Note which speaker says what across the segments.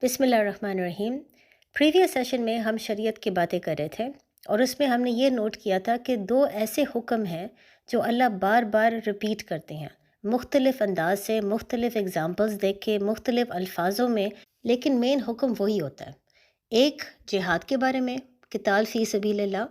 Speaker 1: بسم اللہ الرحمن الرحیم۔ پریویس سیشن میں ہم شریعت کی باتیں کر رہے تھے اور اس میں ہم نے یہ نوٹ کیا تھا کہ دو ایسے حکم ہیں جو اللہ بار بار ریپیٹ کرتے ہیں، مختلف انداز سے، مختلف اگزامپلز دیکھ کے، مختلف الفاظوں میں، لیکن مین حکم وہی ہوتا ہے۔ ایک جہاد کے بارے میں، قتال فی سبیل اللہ،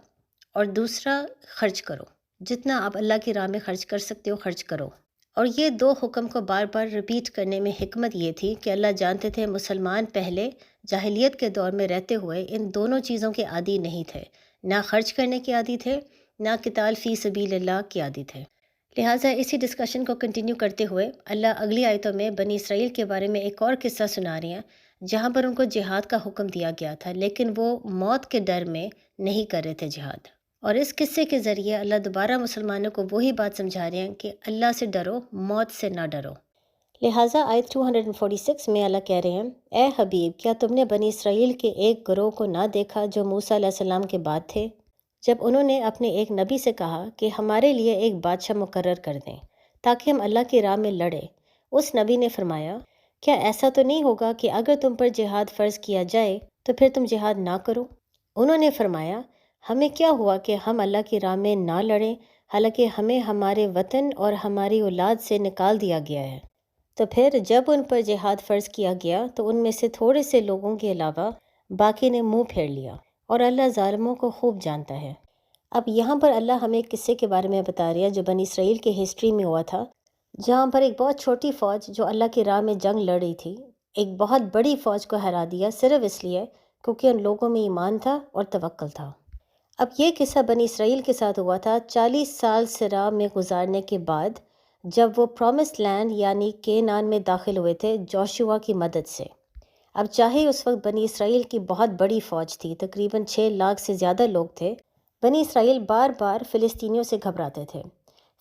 Speaker 1: اور دوسرا خرچ کرو، جتنا آپ اللہ کی راہ میں خرچ کر سکتے ہو خرچ کرو۔ اور یہ دو حکم کو بار بار ریپیٹ کرنے میں حکمت یہ تھی کہ اللہ جانتے تھے مسلمان پہلے جاہلیت کے دور میں رہتے ہوئے ان دونوں چیزوں کے عادی نہیں تھے، نہ خرچ کرنے کے عادی تھے، نہ قتال فی سبیل اللہ کے عادی تھے۔ لہٰذا اسی ڈسکشن کو کنٹینیو کرتے ہوئے اللہ اگلی آیتوں میں بنی اسرائیل کے بارے میں ایک اور قصہ سنا رہے ہیں جہاں پر ان کو جہاد کا حکم دیا گیا تھا، لیکن وہ موت کے ڈر میں نہیں کر رہے تھے جہاد۔ اور اس قصے کے ذریعے اللہ دوبارہ مسلمانوں کو وہی بات سمجھا رہے ہیں کہ اللہ سے ڈرو، موت سے نہ ڈرو۔ لہٰذا آیت 246 میں اللہ کہہ رہے ہیں، اے حبیب، کیا تم نے بنی اسرائیل کے ایک گروہ کو نہ دیکھا جو موسیٰ علیہ السلام کے بعد تھے، جب انہوں نے اپنے ایک نبی سے کہا کہ ہمارے لیے ایک بادشاہ مقرر کر دیں تاکہ ہم اللہ کی راہ میں لڑیں۔ اس نبی نے فرمایا، کیا ایسا تو نہیں ہوگا کہ اگر تم پر جہاد فرض کیا جائے تو پھر تم جہاد نہ کرو؟ انہوں نے فرمایا، ہمیں کیا ہوا کہ ہم اللہ کی راہ میں نہ لڑیں، حالانکہ ہمیں ہمارے وطن اور ہماری اولاد سے نکال دیا گیا ہے۔ تو پھر جب ان پر جہاد فرض کیا گیا تو ان میں سے تھوڑے سے لوگوں کے علاوہ باقی نے منہ پھیر لیا، اور اللہ ظالموں کو خوب جانتا ہے۔ اب یہاں پر اللہ ہمیں ایک قصے کے بارے میں بتا رہا ہے جو بنی اسرائیل کے ہسٹری میں ہوا تھا، جہاں پر ایک بہت چھوٹی فوج جو اللہ کی راہ میں جنگ لڑ رہی تھی، ایک بہت بڑی فوج کو ہرا دیا صرف اس لیے کیونکہ ان لوگوں میں ایمان تھا اور توکل تھا۔ اب یہ قصہ بنی اسرائیل کے ساتھ ہوا تھا 40 سال صراع میں گزارنے کے بعد، جب وہ پرومس لینڈ یعنی کینان میں داخل ہوئے تھے جوشوا کی مدد سے۔ اب چاہے اس وقت بنی اسرائیل کی بہت بڑی فوج تھی، تقریباً 6 لاکھ سے زیادہ لوگ تھے، بنی اسرائیل بار بار فلسطینیوں سے گھبراتے تھے۔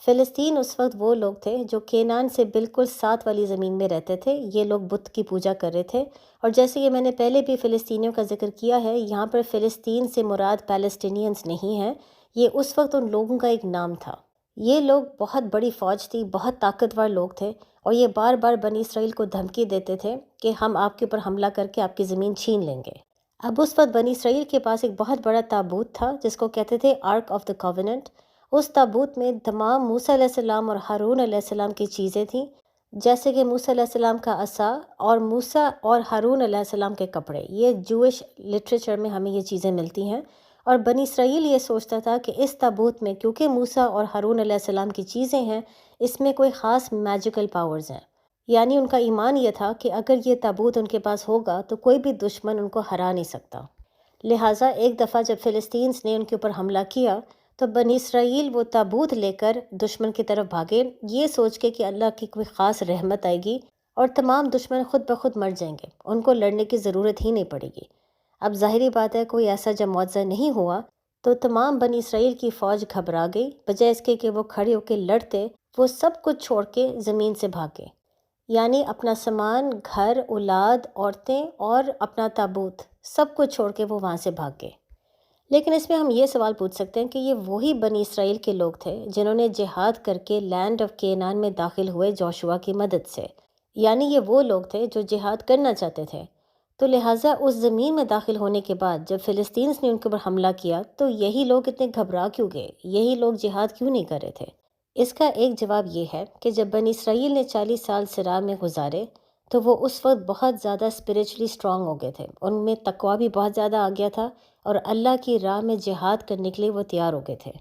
Speaker 1: فلسطین اس وقت وہ لوگ تھے جو کینان سے بالکل ساتھ والی زمین میں رہتے تھے۔ یہ لوگ بت کی پوجا کر رہے تھے، اور جیسے کہ میں نے پہلے بھی فلسطینیوں کا ذکر کیا ہے، یہاں پر فلسطین سے مراد پیلسٹینینز نہیں ہیں، یہ اس وقت ان لوگوں کا ایک نام تھا۔ یہ لوگ بہت بڑی فوج تھی، بہت طاقتور لوگ تھے، اور یہ بار بار بنی اسرائیل کو دھمکی دیتے تھے کہ ہم آپ کے اوپر حملہ کر کے آپ کی زمین چھین لیں گے۔ اب اس وقت بنی اسرائیل کے پاس ایک بہت بڑا تابوت تھا جس کو کہتے تھے آرک آف دا کووننٹ۔ اس تابوت میں تمام موسیٰ علیہ السلام اور ہارون علیہ السلام کی چیزیں تھیں، جیسے کہ موسیٰ علیہ السلام کا عصا اور موسیٰ اور ہارون علیہ السلام کے کپڑے۔ یہ جوئش لٹریچر میں ہمیں یہ چیزیں ملتی ہیں، اور بنی اسرائیل یہ سوچتا تھا کہ اس تابوت میں کیونکہ موسیٰ اور ہارون علیہ السلام کی چیزیں ہیں، اس میں کوئی خاص میجیکل پاورز ہیں، یعنی ان کا ایمان یہ تھا کہ اگر یہ تابوت ان کے پاس ہوگا تو کوئی بھی دشمن ان کو ہرا نہیں سکتا۔ لہٰذا ایک دفعہ جب فلسطینز نے ان کے اوپر حملہ کیا تو بنی اسرائیل وہ تابوت لے کر دشمن کی طرف بھاگے، یہ سوچ کے کہ اللہ کی کوئی خاص رحمت آئے گی اور تمام دشمن خود بخود مر جائیں گے، ان کو لڑنے کی ضرورت ہی نہیں پڑے گی۔ اب ظاہری بات ہے کوئی ایسا جب معجزہ نہیں ہوا تو تمام بنی اسرائیل کی فوج گھبرا گئی، بجائے اس کے کہ وہ کھڑے ہو کے لڑتے، وہ سب کچھ چھوڑ کے زمین سے بھاگے، یعنی اپنا سامان، گھر، اولاد، عورتیں اور اپنا تابوت سب کچھ چھوڑ کے وہ وہاں سے بھاگ گئے۔ لیکن اس میں ہم یہ سوال پوچھ سکتے ہیں کہ یہ وہی بنی اسرائیل کے لوگ تھے جنہوں نے جہاد کر کے لینڈ آف کینان میں داخل ہوئے جوشوا کی مدد سے، یعنی یہ وہ لوگ تھے جو جہاد کرنا چاہتے تھے۔ تو لہٰذا اس زمین میں داخل ہونے کے بعد جب فلسطینز نے ان کے اوپر حملہ کیا تو یہی لوگ اتنے گھبرا کیوں گئے، یہی لوگ جہاد کیوں نہیں کر رہے تھے؟ اس کا ایک جواب یہ ہے کہ جب بنی اسرائیل نے 40 سال صراع میں گزارے تو وہ اس وقت بہت زیادہ اسپریچولی اسٹرانگ ہو گئے تھے، ان میں تقویٰ بھی بہت زیادہ آ گیا تھا، اور اللہ کی راہ میں جہاد کرنے کے لیے وہ تیار ہو گئے تھے۔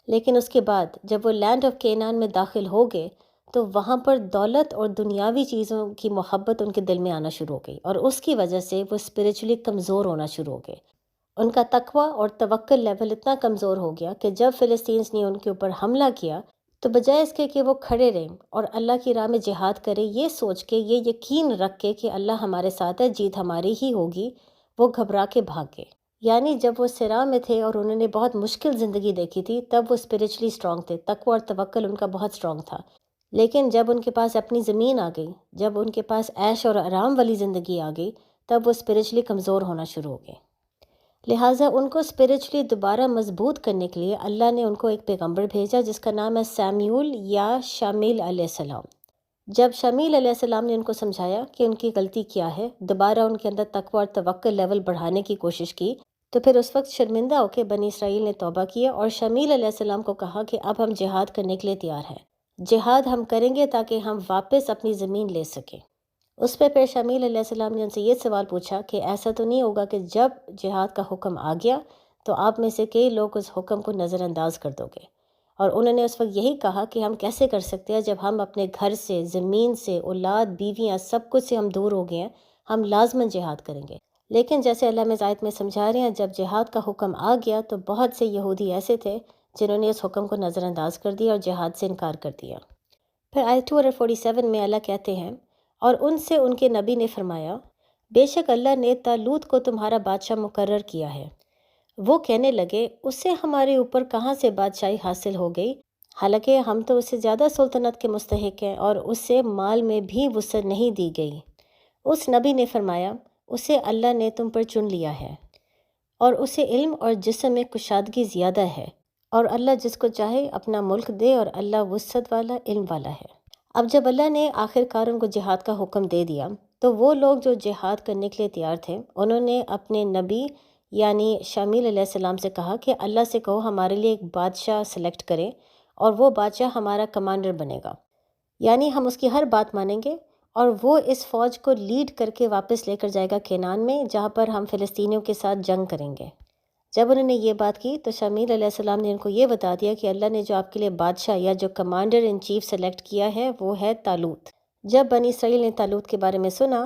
Speaker 1: لیکن اس کے بعد جب وہ لینڈ آف کینان میں داخل ہو گئے تو وہاں پر دولت اور دنیاوی چیزوں کی محبت ان کے دل میں آنا شروع ہو گئی، اور اس کی وجہ سے وہ اسپریچولی کمزور ہونا شروع ہو گئے۔ ان کا تقویٰ اور توکل لیول اتنا کمزور ہو گیا کہ جب فلسطینز نے ان کے اوپر حملہ کیا تو بجائے اس کے کہ وہ کھڑے رہیں اور اللہ کی راہ میں جہاد کریں، یہ سوچ کے، یہ یقین رکھ کے کہ اللہ ہمارے ساتھ ہے، جیت ہماری ہی ہوگی، وہ گھبرا کے بھاگ گئے۔ یعنی جب وہ صراع میں تھے اور انہوں نے بہت مشکل زندگی دیکھی تھی تب وہ اسپریچولی اسٹرانگ تھے، تقویٰ اور توکل ان کا بہت اسٹرانگ تھا۔ لیکن جب ان کے پاس اپنی زمین آ گئی، جب ان کے پاس عیش اور آرام والی زندگی آ گئی، تب وہ اسپریچولی کمزور ہونا شروع ہو گئے۔ لہٰذا ان کو اسپریچولی دوبارہ مضبوط کرنے کے لیے اللہ نے ان کو ایک پیغمبر بھیجا جس کا نام ہے سیمیول یا شامعیل علیہ السلام۔ جب شمیل علیہ السلام نے ان کو سمجھایا کہ ان کی غلطی کیا ہے، دوبارہ ان کے اندر تقوی اور توکل لیول بڑھانے کی کوشش کی، تو پھر اس وقت شرمندہ ہو کے بنی اسرائیل نے توبہ کیا اور شمیل علیہ السلام کو کہا کہ اب ہم جہاد کرنے کے لیے تیار ہیں، جہاد ہم کریں گے تاکہ ہم واپس اپنی زمین لے سکیں۔ اس پہ پھر شمیل علیہ السلام نے ان سے یہ سوال پوچھا کہ ایسا تو نہیں ہوگا کہ جب جہاد کا حکم آ گیا تو آپ میں سے کئی لوگ اس حکم کو نظر انداز کر دو گے؟ اور انہوں نے اس وقت یہی کہا کہ ہم کیسے کر سکتے ہیں جب ہم اپنے گھر سے، زمین سے، اولاد، بیویاں، سب کچھ سے ہم دور ہو گئے ہیں، ہم لازماً جہاد کریں گے۔ لیکن جیسے اللہ میں آیت میں سمجھا رہے ہیں، جب جہاد کا حکم آ گیا تو بہت سے یہودی ایسے تھے جنہوں نے اس حکم کو نظر انداز کر دیا اور جہاد سے انکار کر دیا۔ پھر آیت 247 میں اللہ کہتے ہیں، اور ان سے ان کے نبی نے فرمایا، بے شک اللہ نے طالوت کو تمہارا بادشاہ مقرر کیا ہے۔ وہ کہنے لگے، اس سے ہمارے اوپر کہاں سے بادشاہی حاصل ہو گئی، حالانکہ ہم تو اس سے زیادہ سلطنت کے مستحق ہیں اور اس سے مال میں بھی وسعت نہیں دی گئی۔ اس نبی نے فرمایا، اسے اللہ نے تم پر چن لیا ہے اور اسے علم اور جسم میں کشادگی زیادہ ہے، اور اللہ جس کو چاہے اپنا ملک دے، اور اللہ وسعت والا، علم والا ہے۔ اب جب اللہ نے آخر کار ان کو جہاد کا حکم دے دیا تو وہ لوگ جو جہاد کرنے کے لیے تیار تھے، انہوں نے اپنے نبی یعنی شمیل علیہ السلام سے کہا کہ اللہ سے کہو ہمارے لیے ایک بادشاہ سلیکٹ کریں اور وہ بادشاہ ہمارا کمانڈر بنے گا، یعنی ہم اس کی ہر بات مانیں گے، اور وہ اس فوج کو لیڈ کر کے واپس لے کر جائے گا کینان میں، جہاں پر ہم فلسطینیوں کے ساتھ جنگ کریں گے۔ جب انہوں نے یہ بات کی تو شمیل علیہ السلام نے ان کو یہ بتا دیا کہ اللہ نے جو آپ کے لیے بادشاہ یا جو کمانڈر ان چیف سلیکٹ کیا ہے وہ ہے طالوت۔ جب بنی اسرائیل نے طالوت کے بارے میں سنا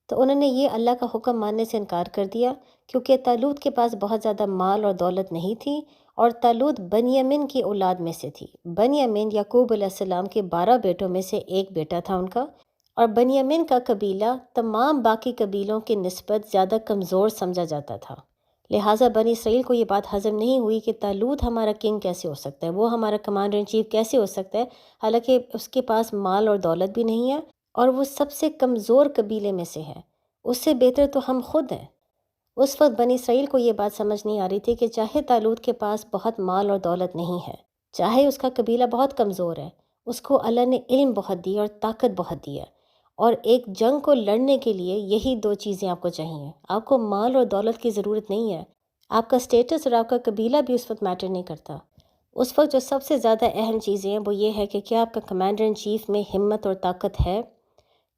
Speaker 1: تو انہوں نے یہ اللہ کا حکم ماننے سے انکار کر دیا، کیونکہ طالوت کے پاس بہت زیادہ مال اور دولت نہیں تھی، اور طالوت بنیامین کی اولاد میں سے تھی۔ بنیامین یعقوب علیہ السلام کے 12 بیٹوں میں سے ایک بیٹا تھا ان کا، اور بنیامین کا قبیلہ تمام باقی قبیلوں کی نسبت زیادہ کمزور سمجھا جاتا تھا، لہٰذا بنی اسرائیل کو یہ بات ہضم نہیں ہوئی کہ طالوت ہمارا کنگ کیسے ہو سکتا ہے، وہ ہمارا کمانڈر ان چیف کیسے ہو سکتا ہے، حالانکہ اس کے پاس مال اور دولت بھی نہیں ہے اور وہ سب سے کمزور قبیلے میں سے ہے، اس سے بہتر تو ہم خود ہیں۔ اس وقت بنی اسرائیل کو یہ بات سمجھ نہیں آ رہی تھی کہ چاہے طالوت کے پاس بہت مال اور دولت نہیں ہے، چاہے اس کا قبیلہ بہت کمزور ہے، اس کو اللہ نے علم بہت دی اور طاقت بہت دی ہے، اور ایک جنگ کو لڑنے کے لیے یہی 2 چیزیں آپ کو چاہیے۔ آپ کو مال اور دولت کی ضرورت نہیں ہے، آپ کا سٹیٹس اور آپ کا قبیلہ بھی اس وقت میٹر نہیں کرتا۔ اس وقت جو سب سے زیادہ اہم چیزیں ہیں وہ یہ ہے کہ کیا آپ کا کمانڈر ان چیف میں ہمت اور طاقت ہے،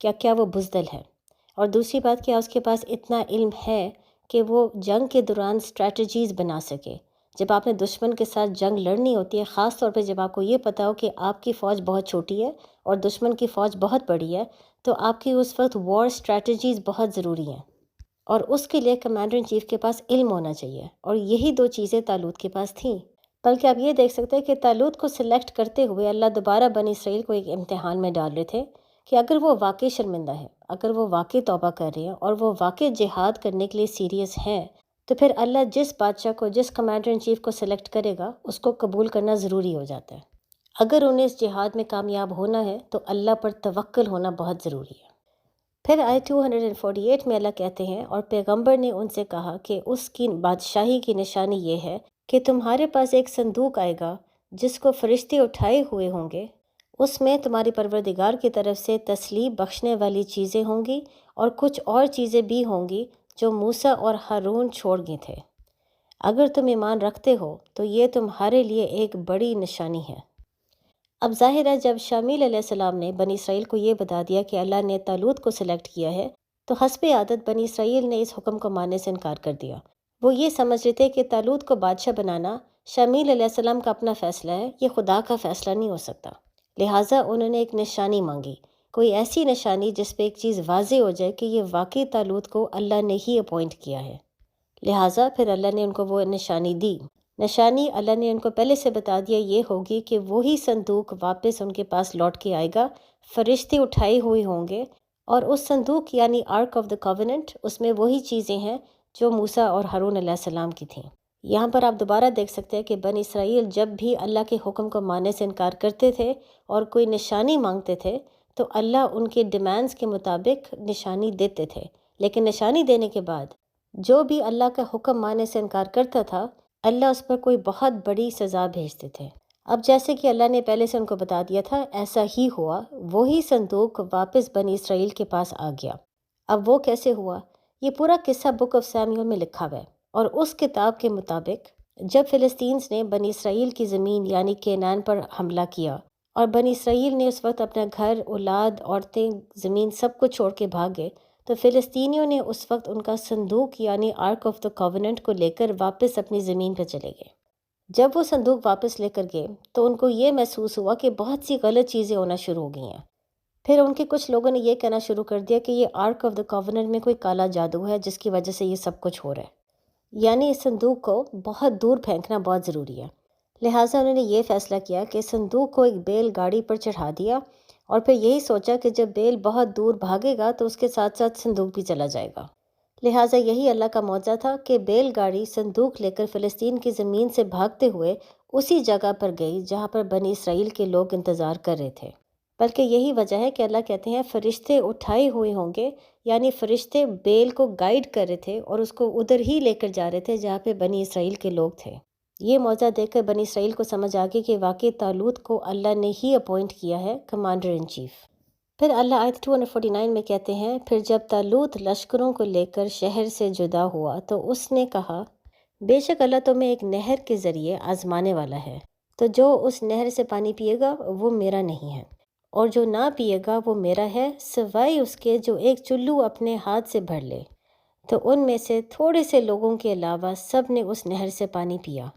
Speaker 1: کیا وہ بزدل ہے، اور دوسری بات کیا اس کے پاس اتنا علم ہے کہ وہ جنگ کے دوران اسٹریٹجیز بنا سکے۔ جب آپ نے دشمن کے ساتھ جنگ لڑنی ہوتی ہے، خاص طور پہ جب آپ کو یہ پتہ ہو کہ آپ کی فوج بہت چھوٹی ہے اور دشمن کی فوج بہت بڑی ہے، تو آپ کی اس وقت وار اسٹریٹجیز بہت ضروری ہیں، اور اس کے لیے کمانڈر ان چیف کے پاس علم ہونا چاہیے، اور یہی 2 چیزیں طالوت کے پاس تھیں۔ بلکہ آپ یہ دیکھ سکتے ہیں کہ طالوت کو سلیکٹ کرتے ہوئے اللہ دوبارہ بنی اسرائیل کو ایک امتحان میں ڈال رہے تھے کہ اگر وہ واقعی شرمندہ ہے، اگر وہ واقعی توبہ کر رہے ہیں اور وہ واقعی جہاد کرنے کے لیے سیریس ہیں، تو پھر اللہ جس بادشاہ کو، جس کمانڈر ان چیف کو سلیکٹ کرے گا اس کو قبول کرنا ضروری ہو جاتا ہے۔ اگر انہیں اس جہاد میں کامیاب ہونا ہے تو اللہ پر توکل ہونا بہت ضروری ہے۔ پھر آیت 248 میں اللہ کہتے ہیں، اور پیغمبر نے ان سے کہا کہ اس کی بادشاہی کی نشانی یہ ہے کہ تمہارے پاس ایک صندوق آئے گا جس کو فرشتے اٹھائے ہوئے ہوں گے، اس میں تمہاری پروردگار کی طرف سے تسلیم بخشنے والی چیزیں ہوں گی، اور کچھ اور چیزیں بھی ہوں گی جو موسیٰ اور ہارون چھوڑ گئے تھے۔ اگر تم ایمان رکھتے ہو تو یہ تمہارے لیے ایک بڑی نشانی ہے۔ اب ظاہر ہے جب شمیل علیہ السلام نے بنی اسرائیل کو یہ بتا دیا کہ اللہ نے طالوت کو سلیکٹ کیا ہے، تو حسب عادت بنی اسرائیل نے اس حکم کو ماننے سے انکار کر دیا۔ وہ یہ سمجھ رہے تھے کہ طالوت کو بادشاہ بنانا شمیل علیہ السلام کا اپنا فیصلہ ہے، یہ خدا کا فیصلہ نہیں ہو سکتا، لہٰذا انہوں نے ایک نشانی مانگی، کوئی ایسی نشانی جس پہ ایک چیز واضح ہو جائے کہ یہ واقعی طالوت کو اللہ نے ہی اپوائنٹ کیا ہے۔ لہٰذا پھر اللہ نے ان کو وہ نشانی دی۔ نشانی اللہ نے ان کو پہلے سے بتا دیا یہ ہوگی کہ وہی صندوق واپس ان کے پاس لوٹ کے آئے گا، فرشتے اٹھائے ہوئے ہوں گے، اور اس صندوق یعنی آرک آف دا کووننٹ، اس میں وہی چیزیں ہیں جو موسیٰ اور ہارون علیہ السلام کی تھیں۔ یہاں پر آپ دوبارہ دیکھ سکتے ہیں کہ بنی اسرائیل جب بھی اللہ کے حکم کو ماننے سے انکار کرتے تھے اور کوئی نشانی مانگتے تھے تو اللہ ان کے ڈیمانڈز کے مطابق نشانی دیتے تھے، لیکن نشانی دینے کے بعد جو بھی اللہ کا حکم ماننے سے انکار کرتا تھا اللہ اس پر کوئی بہت بڑی سزا بھیجتے تھے۔ اب جیسے کہ اللہ نے پہلے سے ان کو بتا دیا تھا ایسا ہی ہوا، وہی صندوق واپس بنی اسرائیل کے پاس آ گیا۔ اب وہ کیسے ہوا؟ یہ پورا قصہ بک آف سیموئیل میں لکھا ہوا ہے، اور اس کتاب کے مطابق جب فلسطینز نے بنی اسرائیل کی زمین یعنی کینان پر حملہ کیا، اور بنی اسرائیل نے اس وقت اپنا گھر، اولاد، عورتیں، زمین سب کو چھوڑ کے بھاگے، تو فلسطینیوں نے اس وقت ان کا صندوق یعنی آرک آف دا کووننٹ کو لے کر واپس اپنی زمین پہ چلے گئے۔ جب وہ صندوق واپس لے کر گئے تو ان کو یہ محسوس ہوا کہ بہت سی غلط چیزیں ہونا شروع ہو گئی ہیں۔ پھر ان کے کچھ لوگوں نے یہ کہنا شروع کر دیا کہ یہ آرک آف دا کووننٹ میں کوئی کالا جادو ہے جس کی وجہ سے یہ سب کچھ ہو رہا ہے، یعنی اس صندوق کو بہت دور پھینکنا بہت ضروری ہے۔ لہٰذا انہوں نے یہ فیصلہ کیا کہ صندوق کو ایک بیل گاڑی پر چڑھا دیا، اور پھر یہی سوچا کہ جب بیل بہت دور بھاگے گا تو اس کے ساتھ ساتھ صندوق بھی چلا جائے گا۔ لہٰذا یہی اللہ کا معجزہ تھا کہ بیل گاڑی صندوق لے کر فلسطین کی زمین سے بھاگتے ہوئے اسی جگہ پر گئی جہاں پر بنی اسرائیل کے لوگ انتظار کر رہے تھے۔ بلکہ یہی وجہ ہے کہ اللہ کہتے ہیں فرشتے اٹھائے ہوئے ہوں گے، یعنی فرشتے بیل کو گائیڈ کر رہے تھے اور اس کو ادھر ہی لے کر جا رہے تھے جہاں پہ بنی اسرائیل کے لوگ تھے۔ یہ معجزہ دیکھ کر بنی اسرائیل کو سمجھ آ گئی کہ واقعی طالوت کو اللہ نے ہی اپوائنٹ کیا ہے کمانڈر ان چیف۔ پھر اللہ آیت 249 میں کہتے ہیں، پھر جب طالوت لشکروں کو لے کر شہر سے جدا ہوا تو اس نے کہا، بے شک اللہ تمہیں ایک نہر کے ذریعے آزمانے والا ہے، تو جو اس نہر سے پانی پیے گا وہ میرا نہیں ہے، اور جو نہ پیے گا وہ میرا ہے، سوائے اس کے جو ایک چلو اپنے ہاتھ سے بھر لے۔ تو ان میں سے تھوڑے سے لوگوں کے علاوہ سب نے اس نہر سے پانی پیا۔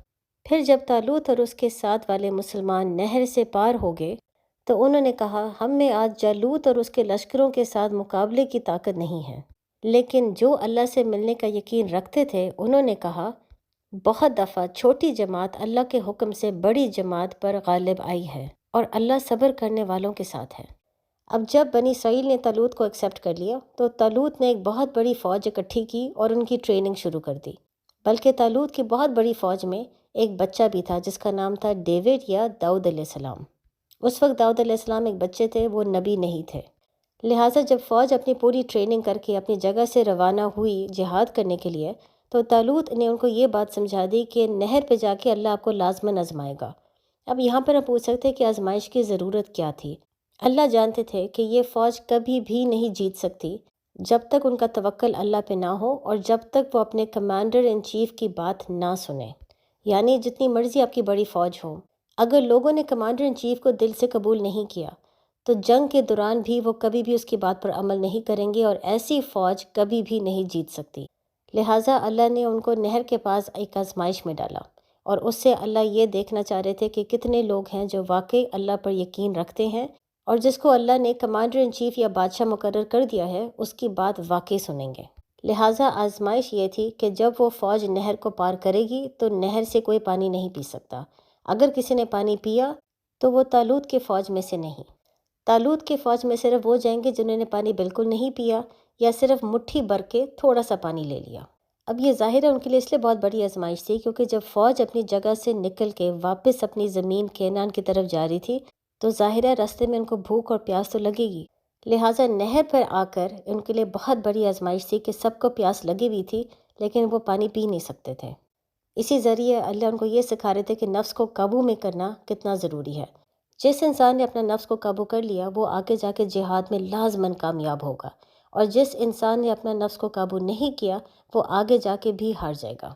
Speaker 1: پھر جب طالوت اور اس کے ساتھ والے مسلمان نہر سے پار ہو گئے تو انہوں نے کہا، ہم میں آج جالوت اور اس کے لشکروں کے ساتھ مقابلے کی طاقت نہیں ہے۔ لیکن جو اللہ سے ملنے کا یقین رکھتے تھے انہوں نے کہا، بہت دفعہ چھوٹی جماعت اللہ کے حکم سے بڑی جماعت پر غالب آئی ہے، اور اللہ صبر کرنے والوں کے ساتھ ہے۔ اب جب بنی اسرائیل نے طالوت کو ایکسیپٹ کر لیا تو طالوت نے ایک بہت بڑی فوج اکٹھی کی اور ان کی ٹریننگ شروع کر دی۔ بلکہ طالوت کی بہت بڑی فوج میں ایک بچہ بھی تھا جس کا نام تھا ڈیوڈ یا داؤد علیہ السلام۔ اس وقت داؤد علیہ السلام ایک بچے تھے، وہ نبی نہیں تھے۔ لہٰذا جب فوج اپنی پوری ٹریننگ کر کے اپنی جگہ سے روانہ ہوئی جہاد کرنے کے لیے تو طالوت نے ان کو یہ بات سمجھا دی کہ نہر پہ جا کے اللہ آپ کو لازماً آزمائے گا۔ اب یہاں پر ہم پوچھ سکتے کہ آزمائش کی ضرورت کیا تھی؟ اللہ جانتے تھے کہ یہ فوج کبھی بھی نہیں جیت سکتی جب تک ان کا توکل اللہ پہ نہ ہو اور جب تک وہ اپنے کمانڈر ان چیف کی بات نہ سنیں۔ یعنی جتنی مرضی آپ کی بڑی فوج ہو، اگر لوگوں نے کمانڈر ان چیف کو دل سے قبول نہیں کیا تو جنگ کے دوران بھی وہ کبھی بھی اس کی بات پر عمل نہیں کریں گے، اور ایسی فوج کبھی بھی نہیں جیت سکتی۔ لہٰذا اللہ نے ان کو نہر کے پاس ایک آزمائش میں ڈالا، اور اس سے اللہ یہ دیکھنا چاہ رہے تھے کہ کتنے لوگ ہیں جو واقعی اللہ پر یقین رکھتے ہیں، اور جس کو اللہ نے کمانڈر ان چیف یا بادشاہ مقرر کر دیا ہے اس کی بات واقعی سنیں گے۔ لہٰذا آزمائش یہ تھی کہ جب وہ فوج نہر کو پار کرے گی تو نہر سے کوئی پانی نہیں پی سکتا۔ اگر کسی نے پانی پیا تو وہ طالوت کے فوج میں سے نہیں۔ طالوت کے فوج میں صرف وہ جائیں گے جنہوں نے پانی بالکل نہیں پیا یا صرف مٹھی بھر کے تھوڑا سا پانی لے لیا۔ اب یہ ظاہر ہے ان کے لیے اس لیے بہت بڑی آزمائش تھی کیونکہ جب فوج اپنی جگہ سے نکل کے واپس اپنی زمین کینان کی طرف جا رہی تھی تو ظاہر ہے راستے میں ان کو بھوک اور پیاس تو لگے گی۔ لہٰذا نہر پر آ کر ان کے لیے بہت بڑی آزمائش تھی کہ سب کو پیاس لگی ہوئی تھی لیکن وہ پانی پی نہیں سکتے تھے۔ اسی ذریعے اللہ ان کو یہ سکھا رہے تھے کہ نفس کو قابو میں کرنا کتنا ضروری ہے۔ جس انسان نے اپنا نفس کو قابو کر لیا وہ آگے جا کے جہاد میں لازماً کامیاب ہوگا، اور جس انسان نے اپنا نفس کو قابو نہیں کیا وہ آگے جا کے بھی ہار جائے گا۔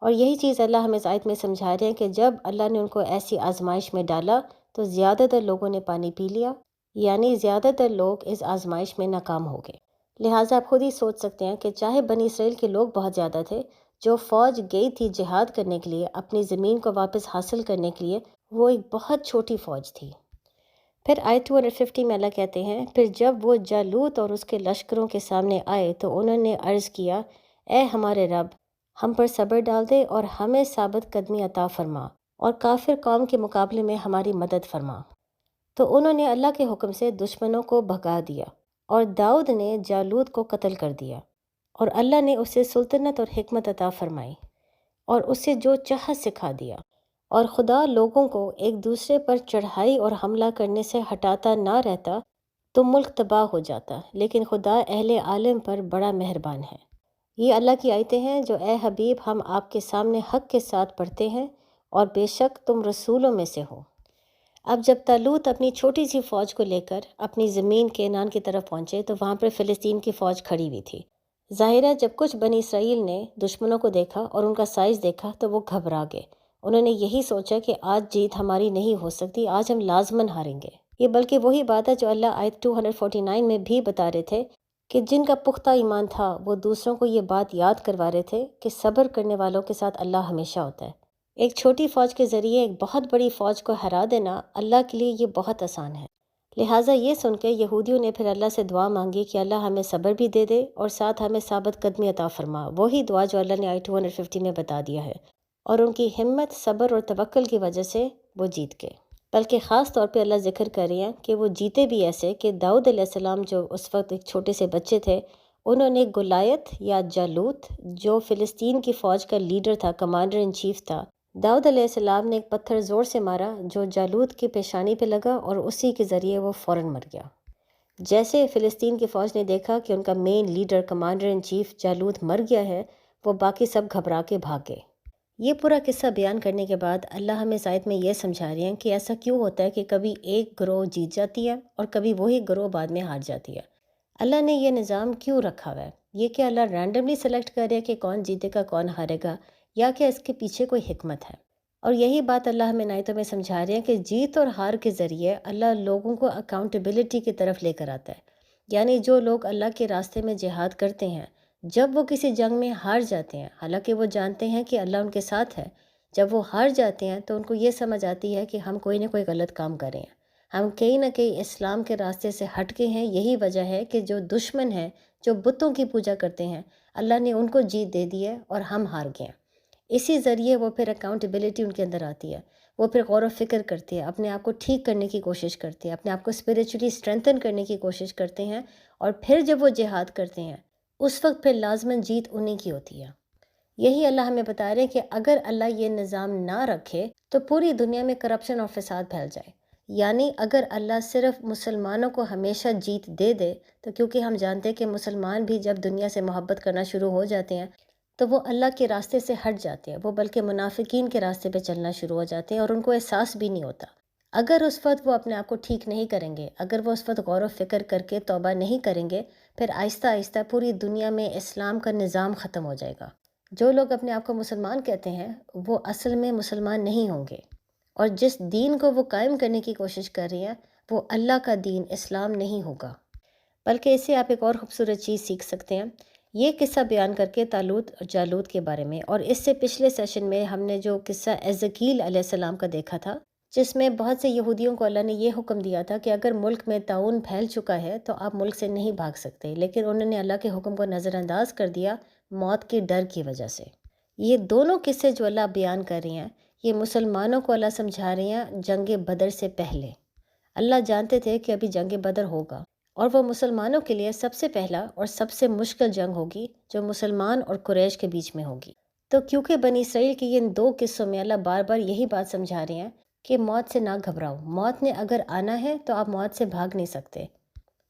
Speaker 1: اور یہی چیز اللہ ہمیں اس آیت میں سمجھا رہے ہیں کہ جب اللہ نے ان کو ایسی آزمائش میں ڈالا تو زیادہ تر لوگوں نے پانی پی لیا، یعنی زیادہ تر لوگ اس آزمائش میں ناکام ہو گئے۔ لہٰذا آپ خود ہی سوچ سکتے ہیں کہ چاہے بنی اسرائیل کے لوگ بہت زیادہ تھے، جو فوج گئی تھی جہاد کرنے کے لیے اپنی زمین کو واپس حاصل کرنے کے لیے، وہ ایک بہت چھوٹی فوج تھی۔ پھر آیت 250 میں اللہ کہتے ہیں، پھر جب وہ جالوت اور اس کے لشکروں کے سامنے آئے تو انہوں نے عرض کیا، اے ہمارے رب، ہم پر صبر ڈال دے اور ہمیں ثابت قدمی عطا فرما، اور کافر قوم کے مقابلے میں ہماری مدد فرما۔ تو انہوں نے اللہ کے حکم سے دشمنوں کو بھگا دیا، اور داؤد نے جالوت کو قتل کر دیا، اور اللہ نے اسے سلطنت اور حکمت عطا فرمائی، اور اسے جو چاہا سکھا دیا، اور خدا لوگوں کو ایک دوسرے پر چڑھائی اور حملہ کرنے سے ہٹاتا نہ رہتا تو ملک تباہ ہو جاتا، لیکن خدا اہل عالم پر بڑا مہربان ہے۔ یہ اللہ کی آیتیں ہیں جو اے حبیب ہم آپ کے سامنے حق کے ساتھ پڑھتے ہیں، اور بے شک تم رسولوں میں سے ہو۔ اب جب طالوت اپنی چھوٹی سی فوج کو لے کر اپنی زمین کینان کی طرف پہنچے تو وہاں پر فلسطین کی فوج کھڑی ہوئی تھی۔ ظاہرہ جب کچھ بنی اسرائیل نے دشمنوں کو دیکھا اور ان کا سائز دیکھا تو وہ گھبرا گئے۔ انہوں نے یہی سوچا کہ آج جیت ہماری نہیں ہو سکتی، آج ہم لازماً ہاریں گے۔ یہ بلکہ وہی بات ہے جو اللہ آیت 249 میں بھی بتا رہے تھے کہ جن کا پختہ ایمان تھا وہ دوسروں کو یہ بات یاد کروا رہے تھے کہ صبر کرنے والوں کے ساتھ اللہ ہمیشہ ہوتا ہے۔ ایک چھوٹی فوج کے ذریعے ایک بہت بڑی فوج کو ہرا دینا اللہ کے لیے یہ بہت آسان ہے۔ لہٰذا یہ سن کے یہودیوں نے پھر اللہ سے دعا مانگی کہ اللہ ہمیں صبر بھی دے دے اور ساتھ ہمیں ثابت قدمی عطا فرما، وہی دعا جو اللہ نے آیت 250 میں بتا دیا ہے، اور ان کی ہمت، صبر اور توکل کی وجہ سے وہ جیت گئے۔ بلکہ خاص طور پہ اللہ ذکر کر رہے ہیں کہ وہ جیتے بھی ایسے کہ داؤد علیہ السلام جو اس وقت ایک چھوٹے سے بچے تھے، انہوں نے گولیت یا جالوت جو فلسطین کی فوج کا لیڈر تھا، کمانڈر ان چیف تھا، داؤد علیہ السلام نے ایک پتھر زور سے مارا جو جالوت کی پیشانی پہ لگا اور اسی کے ذریعے وہ فوراً مر گیا۔ جیسے فلسطین کی فوج نے دیکھا کہ ان کا مین لیڈر، کمانڈر ان چیف جالوت مر گیا ہے، وہ باقی سب گھبرا کے بھاگ گئے۔ یہ پورا قصہ بیان کرنے کے بعد اللہ ہمیں اس آیت میں یہ سمجھا رہے ہیں کہ ایسا کیوں ہوتا ہے کہ کبھی ایک گروہ جیت جاتی ہے اور کبھی وہی گروہ بعد میں ہار جاتی ہے۔ اللہ نے یہ نظام کیوں رکھا ہوا ہے؟ یہ کہ اللہ رینڈملی سلیکٹ کر رہے کہ کون جیتے گا کون ہارے گا، یا کہ اس کے پیچھے کوئی حکمت ہے؟ اور یہی بات اللہ ہمیں آیتوں میں سمجھا رہے ہیں کہ جیت اور ہار کے ذریعے اللہ لوگوں کو اکاؤنٹیبلٹی کی طرف لے کر آتا ہے۔ یعنی جو لوگ اللہ کے راستے میں جہاد کرتے ہیں، جب وہ کسی جنگ میں ہار جاتے ہیں، حالانکہ وہ جانتے ہیں کہ اللہ ان کے ساتھ ہے، جب وہ ہار جاتے ہیں تو ان کو یہ سمجھ آتی ہے کہ ہم کوئی نہ کوئی غلط کام کر رہے ہیں، ہم کہیں نہ کہیں اسلام کے راستے سے ہٹ کے ہیں۔ یہی وجہ ہے کہ جو دشمن ہیں، جو بتوں کی پوجا کرتے ہیں، اللہ نے ان کو جیت دے دی ہے اور ہم ہار گئے ہیں۔ اسی ذریعے وہ پھر اکاؤنٹیبلٹی ان کے اندر آتی ہے، وہ پھر غور و فکر کرتے ہیں، اپنے آپ کو ٹھیک کرنے کی کوشش کرتے ہیں، اپنے آپ کو اسپریچولی اسٹرینتھن کرنے کی کوشش کرتے ہیں، اور پھر جب وہ جہاد کرتے ہیں اس وقت پھر لازماً جیت انہی کی ہوتی ہے۔ یہی اللہ ہمیں بتا رہے ہیں کہ اگر اللہ یہ نظام نہ رکھے تو پوری دنیا میں کرپشن اور فساد پھیل جائے۔ یعنی اگر اللہ صرف مسلمانوں کو ہمیشہ جیت دے دے تو کیونکہ ہم جانتے ہیں کہ مسلمان بھی جب دنیا سے محبت کرنا شروع ہو جاتے ہیں تو وہ اللہ کے راستے سے ہٹ جاتے ہیں، وہ بلکہ منافقین کے راستے پہ چلنا شروع ہو جاتے ہیں اور ان کو احساس بھی نہیں ہوتا۔ اگر اس وقت وہ اپنے آپ کو ٹھیک نہیں کریں گے، اگر وہ اس وقت غور و فکر کر کے توبہ نہیں کریں گے، پھر آہستہ آہستہ پوری دنیا میں اسلام کا نظام ختم ہو جائے گا۔ جو لوگ اپنے آپ کو مسلمان کہتے ہیں وہ اصل میں مسلمان نہیں ہوں گے، اور جس دین کو وہ قائم کرنے کی کوشش کر رہی ہیں وہ اللہ کا دین اسلام نہیں ہوگا۔ بلکہ اس سے آپ ایک اور خوبصورت چیز سیکھ سکتے ہیں، یہ قصہ بیان کر کے طالوت اور جالوت کے بارے میں، اور اس سے پچھلے سیشن میں ہم نے جو قصہ ایزکیل علیہ السلام کا دیکھا تھا، جس میں بہت سے یہودیوں کو اللہ نے یہ حکم دیا تھا کہ اگر ملک میں طاعون پھیل چکا ہے تو آپ ملک سے نہیں بھاگ سکتے، لیکن انہوں نے اللہ کے حکم کو نظر انداز کر دیا موت کے ڈر کی وجہ سے۔ یہ دونوں قصے جو اللہ بیان کر رہی ہیں، یہ مسلمانوں کو اللہ سمجھا رہی ہیں جنگ بدر سے پہلے۔ اللہ جانتے تھے کہ ابھی جنگ بدر ہوگا، اور وہ مسلمانوں کے لیے سب سے پہلا اور سب سے مشکل جنگ ہوگی جو مسلمان اور قریش کے بیچ میں ہوگی۔ تو کیونکہ بنی اسرائیل کے ان دو قصوں میں اللہ بار بار یہی بات سمجھا رہے ہیں کہ موت سے نہ گھبراؤ، موت نے اگر آنا ہے تو آپ موت سے بھاگ نہیں سکتے،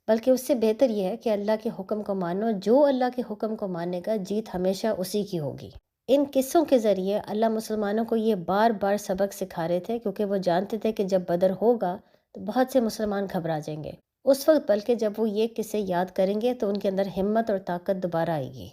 Speaker 1: بلکہ اس سے بہتر یہ ہے کہ اللہ کے حکم کو مانو۔ جو اللہ کے حکم کو ماننے کا جیت ہمیشہ اسی کی ہوگی۔ ان قصوں کے ذریعے اللہ مسلمانوں کو یہ بار بار سبق سکھا رہے تھے، کیونکہ وہ جانتے تھے کہ جب بدر ہوگا تو بہت سے مسلمان گھبرا جائیں گے اس وقت، بلکہ جب وہ یہ قصے یاد کریں گے تو ان کے اندر ہمت اور طاقت دوبارہ آئے گی۔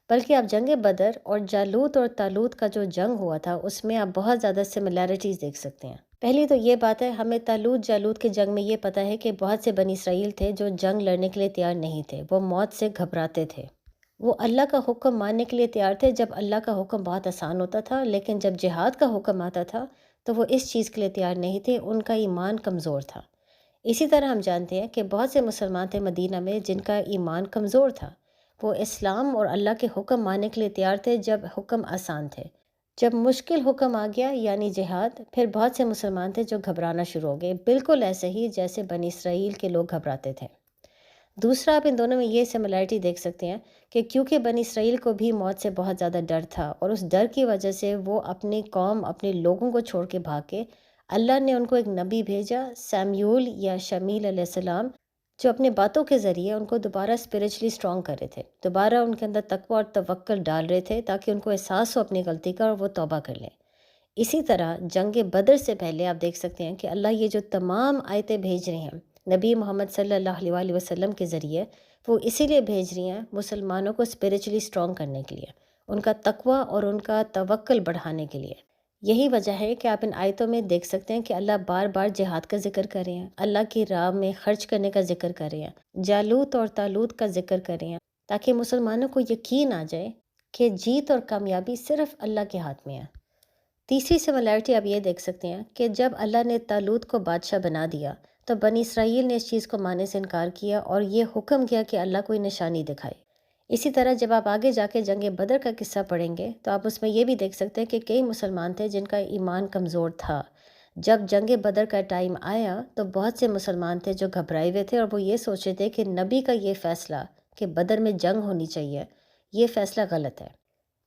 Speaker 1: بلکہ آپ جنگ بدر اور جالوت اور طالوت کا جو جنگ ہوا تھا اس میں آپ بہت زیادہ سملیرٹیز دیکھ سکتے ہیں۔ پہلی تو یہ بات ہے، ہمیں طالوت جالوت کے جنگ میں یہ پتہ ہے کہ بہت سے بنی اسرائیل تھے جو جنگ لڑنے کے لیے تیار نہیں تھے، وہ موت سے گھبراتے تھے۔ وہ اللہ کا حکم ماننے کے لیے تیار تھے جب اللہ کا حکم بہت آسان ہوتا تھا، لیکن جب جہاد کا حکم آتا تھا تو وہ اس چیز کے لیے تیار نہیں تھے، ان کا ایمان کمزور تھا۔ اسی طرح ہم جانتے ہیں کہ بہت سے مسلمان تھے مدینہ میں جن کا ایمان کمزور تھا، وہ اسلام اور اللہ کے حکم ماننے کے لیے تیار تھے جب حکم آسان تھے۔ جب مشکل حکم آ گیا یعنی جہاد، پھر بہت سے مسلمان تھے جو گھبرانا شروع ہو گئے، بالکل ایسے ہی جیسے بنی اسرائیل کے لوگ گھبراتے تھے۔ دوسرا، آپ ان دونوں میں یہ سملیرٹی دیکھ سکتے ہیں کہ کیونکہ بنی اسرائیل کو بھی موت سے بہت زیادہ ڈر تھا، اور اس ڈر کی وجہ سے وہ اپنی قوم، اپنے لوگوں کو چھوڑ کے بھاگ کے، اللہ نے ان کو ایک نبی بھیجا، سمیول یا شمیل علیہ السلام، جو اپنے باتوں کے ذریعے ان کو دوبارہ اسپریچولی اسٹرانگ کر رہے تھے، دوبارہ ان کے اندر تقویٰ اور توکل ڈال رہے تھے تاکہ ان کو احساس ہو اپنی غلطی کا اور وہ توبہ کر لیں۔ اسی طرح جنگ بدر سے پہلے آپ دیکھ سکتے ہیں کہ اللہ یہ جو تمام آیتیں بھیج رہے ہیں نبی محمد صلی اللہ علیہ وآلہ وسلم کے ذریعے، وہ اسی لیے بھیج رہی ہیں مسلمانوں کو اسپریچولی اسٹرانگ کرنے کے لیے، ان کا تقوی اور ان کا توکل بڑھانے کے لیے۔ یہی وجہ ہے کہ آپ ان آیتوں میں دیکھ سکتے ہیں کہ اللہ بار بار جہاد کا ذکر کر رہے ہیں، اللہ کی راہ میں خرچ کرنے کا ذکر کر رہے ہیں، جالوت اور طالوت کا ذکر کر رہے ہیں، تاکہ مسلمانوں کو یقین آ جائے کہ جیت اور کامیابی صرف اللہ کے ہاتھ میں ہے۔ تیسری سملیرٹی آپ یہ دیکھ سکتے ہیں کہ جب اللہ نے طالوت کو بادشاہ بنا دیا تو بنی اسرائیل نے اس چیز کو ماننے سے انکار کیا اور یہ حکم کیا کہ اللہ کوئی نشانی دکھائے۔ اسی طرح جب آپ آگے جا کے جنگ بدر کا قصہ پڑھیں گے تو آپ اس میں یہ بھی دیکھ سکتے ہیں کہ کئی مسلمان تھے جن کا ایمان کمزور تھا۔ جب جنگ بدر کا ٹائم آیا تو بہت سے مسلمان تھے جو گھبرائے ہوئے تھے اور وہ یہ سوچ رہے تھے کہ نبی کا یہ فیصلہ کہ بدر میں جنگ ہونی چاہیے، یہ فیصلہ غلط ہے۔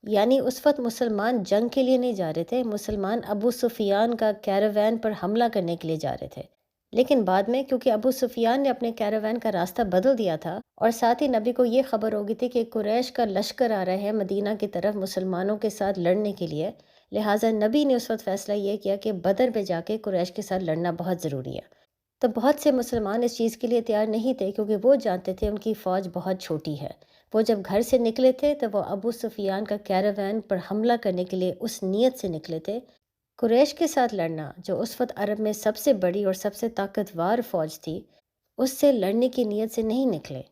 Speaker 1: یعنی اس وقت مسلمان جنگ کے لیے نہیں جا رہے تھے، مسلمان ابو سفیان کا کیراوین پر حملہ کرنے کے لیے جا رہے تھے۔ لیکن بعد میں کیونکہ ابو سفیان نے اپنے کیراوین کا راستہ بدل دیا تھا اور ساتھ ہی نبی کو یہ خبر ہو گئی تھی کہ قریش کا لشکر آ رہا ہے مدینہ کی طرف مسلمانوں کے ساتھ لڑنے کے لیے، لہٰذا نبی نے اس وقت فیصلہ یہ کیا کہ بدر پہ جا کے قریش کے ساتھ لڑنا بہت ضروری ہے۔ تو بہت سے مسلمان اس چیز کے لیے تیار نہیں تھے کیونکہ وہ جانتے تھے ان کی فوج بہت چھوٹی ہے۔ وہ جب گھر سے نکلے تھے تو وہ ابو سفیان کا کیراوین پر حملہ کرنے کے لیے اس نیت سے نکلے تھے۔ قریش کے ساتھ لڑنا جو اس وقت عرب میں سب سے بڑی اور سب سے طاقتور فوج تھی، اس سے لڑنے کی نیت سے نہیں نکلے۔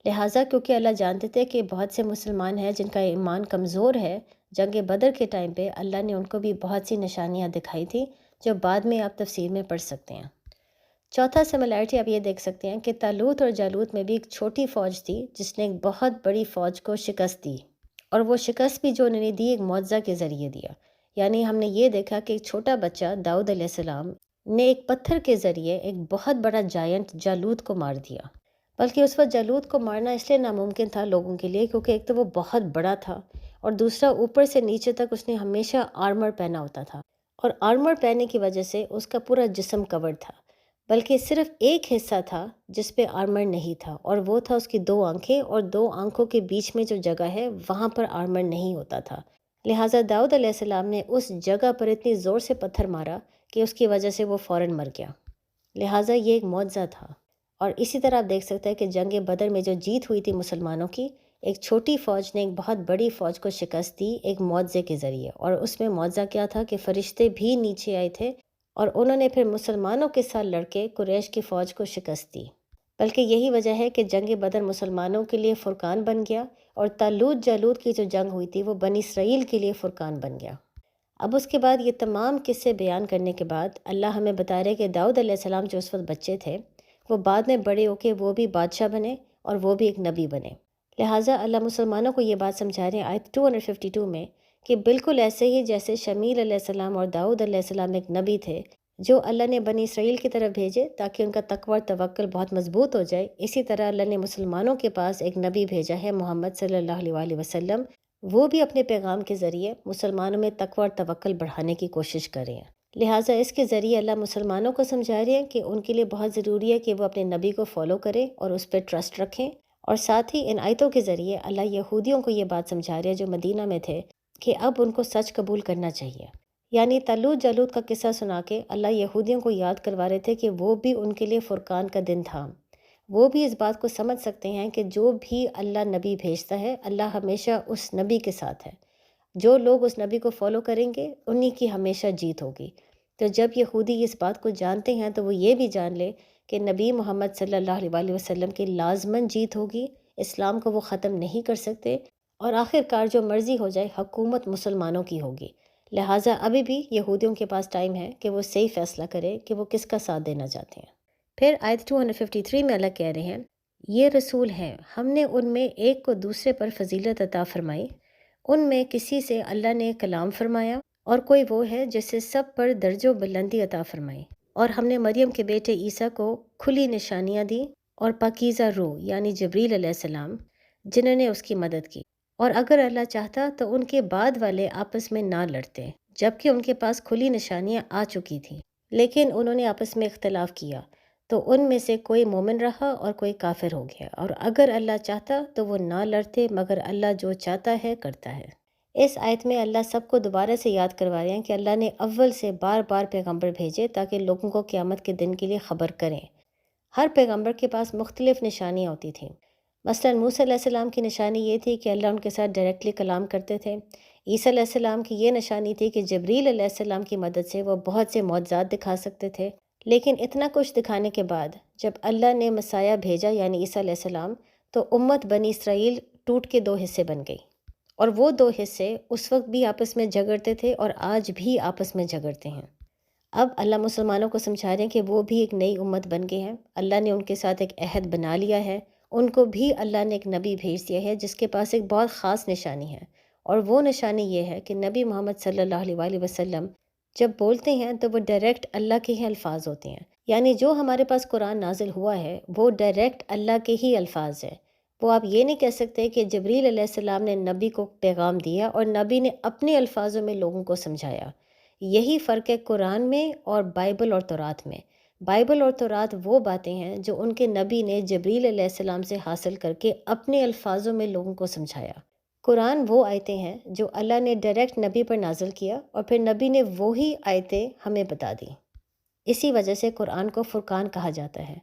Speaker 1: لہٰذا کیونکہ اللہ جانتے تھے کہ بہت سے مسلمان ہیں جن کا ایمان کمزور ہے، جنگ بدر کے ٹائم پہ اللہ نے ان کو بھی بہت سی نشانیاں دکھائی تھی جو بعد میں آپ تفسیر میں پڑھ سکتے ہیں۔ چوتھا سملیرٹی آپ یہ دیکھ سکتے ہیں کہ طالوت اور جالوت میں بھی ایک چھوٹی فوج تھی جس نے ایک بہت بڑی فوج کو شکست دی، اور وہ شکست بھی جو انہوں نے دی ایک معجزہ کے ذریعے دیا۔ یعنی ہم نے یہ دیکھا کہ ایک چھوٹا بچہ داؤد علیہ السلام نے ایک پتھر کے ذریعے ایک بہت بڑا جائنٹ جالوت کو مار دیا، بلکہ اس وقت جالوت کو مارنا اس لیے ناممکن تھا لوگوں کے لیے کیونکہ ایک تو وہ بہت بڑا تھا اور دوسرا اوپر سے نیچے تک اس نے ہمیشہ آرمر پہنا ہوتا تھا، اور آرمر پہننے کی وجہ سے اس کا پورا جسم کورڈ تھا، بلکہ صرف ایک حصہ تھا جس پہ آرمر نہیں تھا، اور وہ تھا اس کی 2 آنکھیں، اور 2 آنکھوں کے بیچ میں جو جگہ ہے وہاں پر آرمر نہیں ہوتا تھا۔ لہٰذا داؤد علیہ السلام نے اس جگہ پر اتنی زور سے پتھر مارا کہ اس کی وجہ سے وہ فوراً مر گیا۔ لہٰذا یہ ایک معجزہ تھا۔ اور اسی طرح آپ دیکھ سکتے ہیں کہ جنگ بدر میں جو جیت ہوئی تھی مسلمانوں کی، ایک چھوٹی فوج نے ایک بہت بڑی فوج کو شکست دی ایک معجزے کے ذریعے، اور اس میں معجزہ کیا تھا کہ فرشتے بھی نیچے آئے تھے اور انہوں نے پھر مسلمانوں کے ساتھ لڑ کے قریش کی فوج کو شکست دی۔ بلکہ یہی وجہ ہے کہ جنگ بدر مسلمانوں کے لیے فرقان بن گیا، اور طالوت جالوت کی جو جنگ ہوئی تھی وہ بنی اسرائیل کے لیے فرقان بن گیا۔ اب اس کے بعد یہ تمام قصے بیان کرنے کے بعد اللہ ہمیں بتا رہے کہ داؤد علیہ السلام جو اس وقت بچے تھے وہ بعد میں بڑے ہو کے وہ بھی بادشاہ بنے اور وہ بھی ایک نبی بنے۔ لہٰذا اللہ مسلمانوں کو یہ بات سمجھا رہے ہیں آیت 252 میں کہ بالکل ایسے ہی جیسے شمیل علیہ السلام اور داؤد علیہ السلام ایک نبی تھے جو اللہ نے بنی اسرائیل کی طرف بھیجے تاکہ ان کا تقوی اور توکل بہت مضبوط ہو جائے، اسی طرح اللہ نے مسلمانوں کے پاس ایک نبی بھیجا ہے محمد صلی اللہ علیہ وآلہ وسلم، وہ بھی اپنے پیغام کے ذریعے مسلمانوں میں تقوی اور توکل بڑھانے کی کوشش کر رہے ہیں۔ لہٰذا اس کے ذریعے اللہ مسلمانوں کو سمجھا رہے ہیں کہ ان کے لیے بہت ضروری ہے کہ وہ اپنے نبی کو فالو کریں اور اس پہ ٹرسٹ رکھیں، اور ساتھ ہی ان آیتوں کے ذریعے اللہ یہودیوں کو یہ بات سمجھا رہے ہیں جو مدینہ میں تھے کہ اب ان کو سچ قبول کرنا چاہیے۔ یعنی طالوت جالوت کا قصہ سنا کے اللہ یہودیوں کو یاد کروا رہے تھے کہ وہ بھی ان کے لیے فرقان کا دن تھا، وہ بھی اس بات کو سمجھ سکتے ہیں کہ جو بھی اللہ نبی بھیجتا ہے اللہ ہمیشہ اس نبی کے ساتھ ہے، جو لوگ اس نبی کو فالو کریں گے انہی کی ہمیشہ جیت ہوگی۔ تو جب یہودی اس بات کو جانتے ہیں تو وہ یہ بھی جان لے کہ نبی محمد صلی اللہ علیہ وآلہ وسلم کی لازماً جیت ہوگی، اسلام کو وہ ختم نہیں کر سکتے، اور آخر کار جو مرضی ہو جائے حکومت مسلمانوں کی ہوگی۔ لہٰذا ابھی بھی یہودیوں کے پاس ٹائم ہے کہ وہ صحیح فیصلہ کرے کہ وہ کس کا ساتھ دینا چاہتے ہیں۔ پھر آیت 253 میں اللہ کہہ رہے ہیں، یہ رسول ہیں، ہم نے ان میں ایک کو دوسرے پر فضیلت عطا فرمائی، ان میں کسی سے اللہ نے کلام فرمایا، اور کوئی وہ ہے جس سے سب پر درج و بلندی عطا فرمائی، اور ہم نے مریم کے بیٹے عیسیٰ کو کھلی نشانیاں دی اور پاکیزہ روح یعنی جبریل علیہ السلام جنہوں نے اس کی مدد کی، اور اگر اللہ چاہتا تو ان کے بعد والے آپس میں نہ لڑتے جبکہ ان کے پاس کھلی نشانیاں آ چکی تھیں، لیکن انہوں نے آپس میں اختلاف کیا تو ان میں سے کوئی مومن رہا اور کوئی کافر ہو گیا، اور اگر اللہ چاہتا تو وہ نہ لڑتے مگر اللہ جو چاہتا ہے کرتا ہے۔ اس آیت میں اللہ سب کو دوبارہ سے یاد کروا رہے ہیں کہ اللہ نے اول سے بار بار پیغمبر بھیجے تاکہ لوگوں کو قیامت کے دن کے لیے خبر کریں۔ ہر پیغمبر کے پاس مختلف نشانیاں ہوتی تھیں۔ مثلا موسیٰ علیہ السلام کی نشانی یہ تھی کہ اللہ ان کے ساتھ ڈائریکٹلی کلام کرتے تھے۔ عیسیٰ علیہ السلام کی یہ نشانی تھی کہ جبریل علیہ السلام کی مدد سے وہ بہت سے معجزات دکھا سکتے تھے۔ لیکن اتنا کچھ دکھانے کے بعد جب اللہ نے مسیح بھیجا یعنی عیسیٰ علیہ السلام، تو امت بنی اسرائیل ٹوٹ کے 2 حصے بن گئی، اور وہ 2 حصے اس وقت بھی آپس میں جھگڑتے تھے اور آج بھی آپس میں جھگڑتے ہیں۔ اب اللہ مسلمانوں کو سمجھا رہے ہیں کہ وہ بھی ایک نئی امت بن گئے ہیں، اللہ نے ان کے ساتھ ایک عہد بنا لیا ہے، ان کو بھی اللہ نے ایک نبی بھیج دیا ہے جس کے پاس ایک بہت خاص نشانی ہے، اور وہ نشانی یہ ہے کہ نبی محمد صلی اللہ علیہ وآلہ وسلم جب بولتے ہیں تو وہ ڈائریکٹ اللہ کے ہی الفاظ ہوتے ہیں، یعنی جو ہمارے پاس قرآن نازل ہوا ہے وہ ڈائریکٹ اللہ کے ہی الفاظ ہیں۔ وہ آپ یہ نہیں کہہ سکتے کہ جبریل علیہ السلام نے نبی کو پیغام دیا اور نبی نے اپنے الفاظوں میں لوگوں کو سمجھایا۔ یہی فرق ہے قرآن میں اور بائبل اور تورات میں۔ بائبل اور تورات وہ باتیں ہیں جو ان کے نبی نے جبریل علیہ السلام سے حاصل کر کے اپنے الفاظوں میں لوگوں کو سمجھایا۔ قرآن وہ آیتیں ہیں جو اللہ نے ڈائریکٹ نبی پر نازل کیا اور پھر نبی نے وہی آیتیں ہمیں بتا دیں۔ اسی وجہ سے قرآن کو فرقان کہا جاتا ہے۔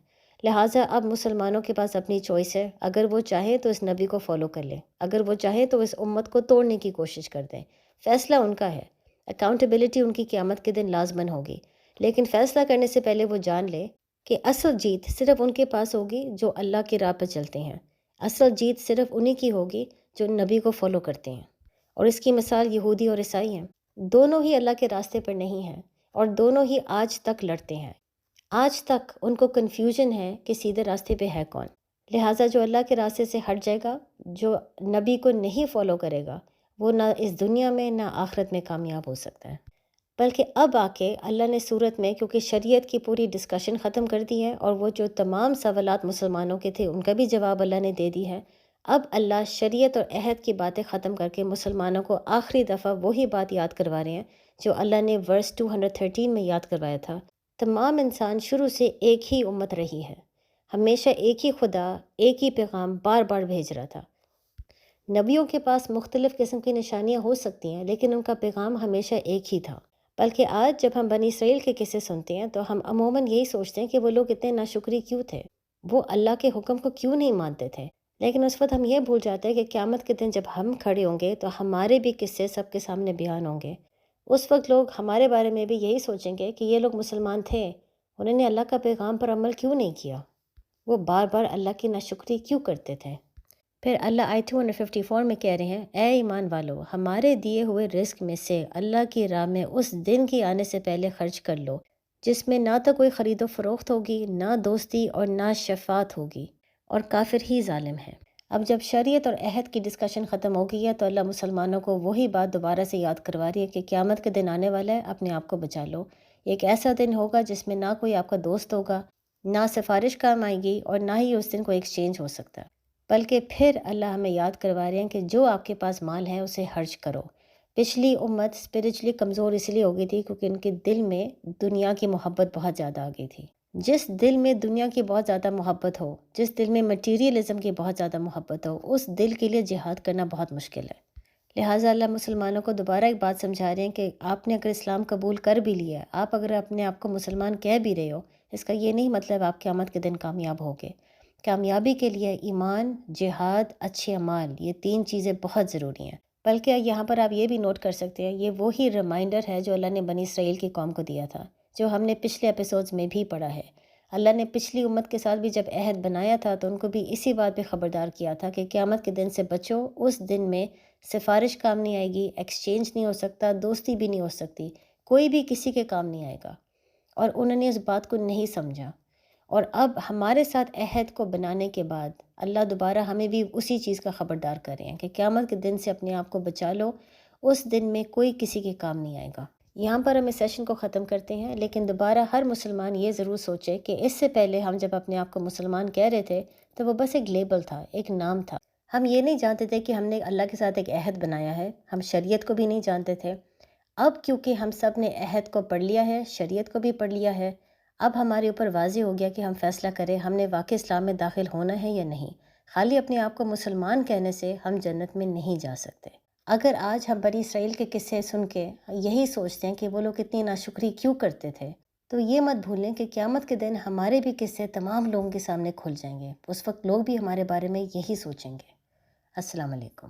Speaker 1: لہٰذا اب مسلمانوں کے پاس اپنی چوائس ہے، اگر وہ چاہیں تو اس نبی کو فالو کر لیں، اگر وہ چاہیں تو اس امت کو توڑنے کی کوشش کر دیں، فیصلہ ان کا ہے۔ اکاؤنٹیبلٹی ان کی قیامت کے دن لازماً ہوگی، لیکن فیصلہ کرنے سے پہلے وہ جان لے کہ اصل جیت صرف ان کے پاس ہوگی جو اللہ کی راہ پہ چلتے ہیں، اصل جیت صرف انہی کی ہوگی جو نبی کو فالو کرتے ہیں، اور اس کی مثال یہودی اور عیسائی ہیں۔ دونوں ہی اللہ کے راستے پر نہیں ہیں اور دونوں ہی آج تک لڑتے ہیں۔ آج تک ان کو کنفیوژن ہے کہ سیدھے راستے پہ ہے کون۔ لہٰذا جو اللہ کے راستے سے ہٹ جائے گا، جو نبی کو نہیں فالو کرے گا، وہ نہ اس دنیا میں نہ آخرت میں کامیاب ہو سکتا ہے۔ بلکہ اب آ کے اللہ نے صورت میں کیونکہ شریعت کی پوری ڈسکشن ختم کر دی ہے اور وہ جو تمام سوالات مسلمانوں کے تھے ان کا بھی جواب اللہ نے دے دی ہے، اب اللہ شریعت اور عہد کی باتیں ختم کر کے مسلمانوں کو آخری دفعہ وہی بات یاد کروا رہے ہیں جو اللہ نے ورس 213 میں یاد کروایا تھا۔ تمام انسان شروع سے ایک ہی امت رہی ہے، ہمیشہ ایک ہی خدا، ایک ہی پیغام بار بار بھیج رہا تھا۔ نبیوں کے پاس مختلف قسم کی نشانیاں ہو سکتی ہیں لیکن ان کا پیغام ہمیشہ ایک ہی تھا۔ بلکہ آج جب ہم بنی اسرائیل کے قصے سنتے ہیں تو ہم عموماً یہی سوچتے ہیں کہ وہ لوگ اتنے ناشکری کیوں تھے، وہ اللہ کے حکم کو کیوں نہیں مانتے تھے، لیکن اس وقت ہم یہ بھول جاتے ہیں کہ قیامت کے دن جب ہم کھڑے ہوں گے تو ہمارے بھی قصے سب کے سامنے بیان ہوں گے۔ اس وقت لوگ ہمارے بارے میں بھی یہی سوچیں گے کہ یہ لوگ مسلمان تھے، انہوں نے اللہ کا پیغام پر عمل کیوں نہیں کیا، وہ بار بار اللہ کی ناشکری کیوں کرتے تھے۔ پھر اللہ آیت 254 میں کہہ رہے ہیں، اے ایمان والو، ہمارے دیے ہوئے رزق میں سے اللہ کی راہ میں اس دن کی آنے سے پہلے خرچ کر لو جس میں نہ تو کوئی خرید و فروخت ہوگی، نہ دوستی اور نہ شفاعت ہوگی، اور کافر ہی ظالم ہے۔ اب جب شریعت اور عہد کی ڈسکشن ختم ہو گئی ہے تو اللہ مسلمانوں کو وہی بات دوبارہ سے یاد کروا رہی ہے کہ قیامت کے دن آنے والا ہے، اپنے آپ کو بچا لو۔ ایک ایسا دن ہوگا جس میں نہ کوئی آپ کا دوست ہوگا، نہ سفارش کام آئے گی، اور نہ ہی اس دن کوئی ایکسچینج ہو سکتا، بلکہ پھر اللہ ہمیں یاد کروا رہے ہیں کہ جو آپ کے پاس مال ہے اسے خرچ کرو۔ پچھلی امت اسپرچولی کمزور اس لیے ہو گئی تھی کیونکہ ان کے دل میں دنیا کی محبت بہت زیادہ آ گئی تھی۔ جس دل میں دنیا کی بہت زیادہ محبت ہو، جس دل میں مٹیریلزم کی بہت زیادہ محبت ہو، اس دل کے لیے جہاد کرنا بہت مشکل ہے۔ لہٰذا اللہ مسلمانوں کو دوبارہ ایک بات سمجھا رہے ہیں کہ آپ نے اگر اسلام قبول کر بھی لیا ہے، آپ اگر اپنے آپ کو مسلمان کہہ بھی رہے ہو، اس کا یہ نہیں مطلب آپ قیامت کے دن کامیاب ہوگے۔ کامیابی کے لیے ایمان، جہاد، اچھے اعمال، یہ 3 چیزیں بہت ضروری ہیں۔ بلکہ یہاں پر آپ یہ بھی نوٹ کر سکتے ہیں، یہ وہی ریمائنڈر ہے جو اللہ نے بنی اسرائیل کی قوم کو دیا تھا، جو ہم نے پچھلے ایپیسوڈز میں بھی پڑھا ہے۔ اللہ نے پچھلی امت کے ساتھ بھی جب عہد بنایا تھا تو ان کو بھی اسی بات پہ خبردار کیا تھا کہ قیامت کے دن سے بچو، اس دن میں سفارش کام نہیں آئے گی، ایکسچینج نہیں ہو سکتا، دوستی بھی نہیں ہو سکتی، کوئی بھی کسی کے کام نہیں آئے گا، اور انہوں نے اس بات کو نہیں سمجھا۔ اور اب ہمارے ساتھ عہد کو بنانے کے بعد اللہ دوبارہ ہمیں بھی اسی چیز کا خبردار کر رہے ہیں کہ قیامت کے دن سے اپنے آپ کو بچا لو، اس دن میں کوئی کسی کے کام نہیں آئے گا۔ یہاں پر ہم اس سیشن کو ختم کرتے ہیں، لیکن دوبارہ ہر مسلمان یہ ضرور سوچے کہ اس سے پہلے ہم جب اپنے آپ کو مسلمان کہہ رہے تھے تو وہ بس ایک لیبل تھا، ایک نام تھا۔ ہم یہ نہیں جانتے تھے کہ ہم نے اللہ کے ساتھ ایک عہد بنایا ہے، ہم شریعت کو بھی نہیں جانتے تھے۔ اب کیونکہ ہم سب نے عہد کو پڑھ لیا ہے، شریعت کو بھی پڑھ لیا ہے، اب ہمارے اوپر واضح ہو گیا کہ ہم فیصلہ کریں ہم نے واقعی اسلام میں داخل ہونا ہے یا نہیں۔ خالی اپنے آپ کو مسلمان کہنے سے ہم جنت میں نہیں جا سکتے۔ اگر آج ہم بنی اسرائیل کے قصے سن کے یہی سوچتے ہیں کہ وہ لوگ اتنی ناشکری کیوں کرتے تھے، تو یہ مت بھولیں کہ قیامت کے دن ہمارے بھی قصے تمام لوگوں کے سامنے کھل جائیں گے، اس وقت لوگ بھی ہمارے بارے میں یہی سوچیں گے۔ السلام علیکم۔